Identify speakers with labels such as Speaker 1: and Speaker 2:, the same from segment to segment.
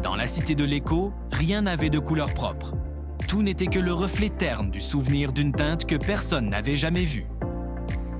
Speaker 1: Dans la cité de l'écho, rien n'avait de couleur propre. Tout n'était que le reflet terne du souvenir d'une teinte que personne n'avait jamais vue.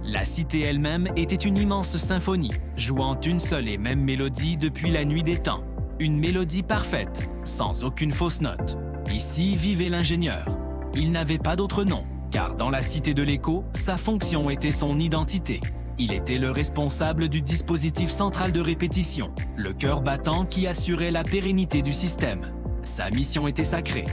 Speaker 1: La cité elle-même était une immense symphonie, jouant une seule et même mélodie depuis la nuit des temps. Une mélodie parfaite, sans aucune fausse note. Ici vivait l'ingénieur. Il n'avait pas d'autre nom, car dans la cité de l'écho, sa fonction était son identité. Il était le responsable du dispositif central de répétition, le cœur battant qui assurait la pérennité du système. Sa mission était sacrée.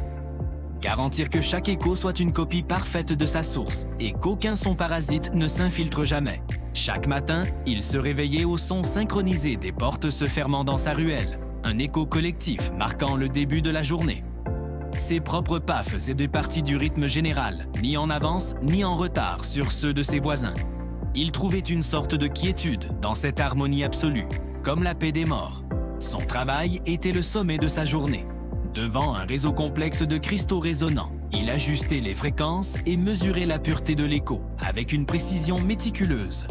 Speaker 1: Garantir que chaque écho soit une copie parfaite de sa source et qu'aucun son parasite ne s'infiltre jamais. Chaque matin, il se réveillait au son synchronisé des portes se fermant dans sa ruelle, un écho collectif marquant le début de la journée. Ses propres pas faisaient partie du rythme général, ni en avance ni en retard sur ceux de ses voisins. Il trouvait une sorte de quiétude dans cette harmonie absolue, comme la paix des morts. Son travail était le sommet de sa journée. Devant un réseau complexe de cristaux résonnants, il ajustait les fréquences et mesurait la pureté de l'écho avec une précision méticuleuse.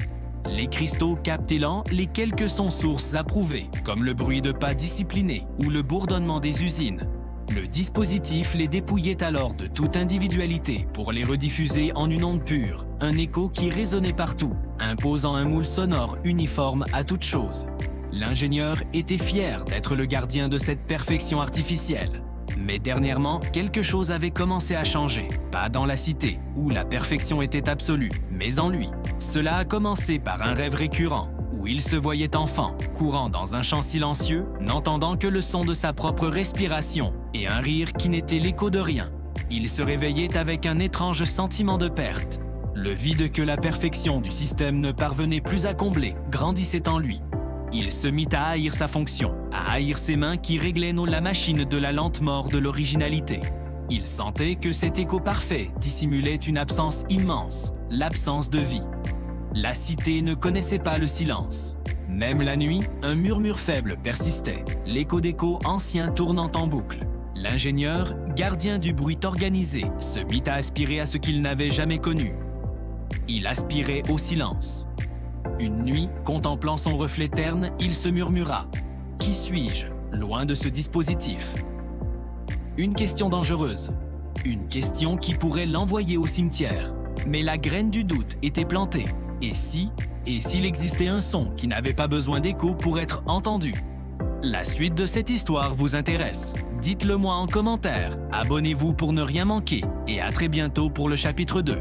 Speaker 1: Les cristaux captaient lents les quelques sons sources approuvés, comme le bruit de pas disciplinés ou le bourdonnement des usines. Le dispositif les dépouillait alors de toute individualité pour les rediffuser en une onde pure, un écho qui résonnait partout, imposant un moule sonore uniforme à toute chose. L'ingénieur était fier d'être le gardien de cette perfection artificielle. Mais dernièrement, quelque chose avait commencé à changer. Pas dans la cité, où la perfection était absolue, mais en lui. Cela a commencé par un rêve récurrent, où il se voyait enfant, courant dans un champ silencieux, n'entendant que le son de sa propre respiration et un rire qui n'était l'écho de rien. Il se réveillait avec un étrange sentiment de perte. Le vide que la perfection du système ne parvenait plus à combler grandissait en lui. Il se mit à haïr sa fonction, à haïr ses mains qui réglaient la machine de la lente mort de l'originalité. Il sentait que cet écho parfait dissimulait une absence immense, l'absence de vie. La cité ne connaissait pas le silence. Même la nuit, un murmure faible persistait, l'écho d'écho ancien tournant en boucle. L'ingénieur, gardien du bruit organisé, se mit à aspirer à ce qu'il n'avait jamais connu. Il aspirait au silence. Une nuit, contemplant son reflet terne, il se murmura « Qui suis-je, loin de ce dispositif ?» Une question dangereuse. Une question qui pourrait l'envoyer au cimetière. Mais la graine du doute était plantée. Et s'il existait un son qui n'avait pas besoin d'écho pour être entendu? La suite de cette histoire vous intéresse? Dites-le moi en commentaire. Abonnez-vous pour ne rien manquer. Et à très bientôt pour le chapitre 2.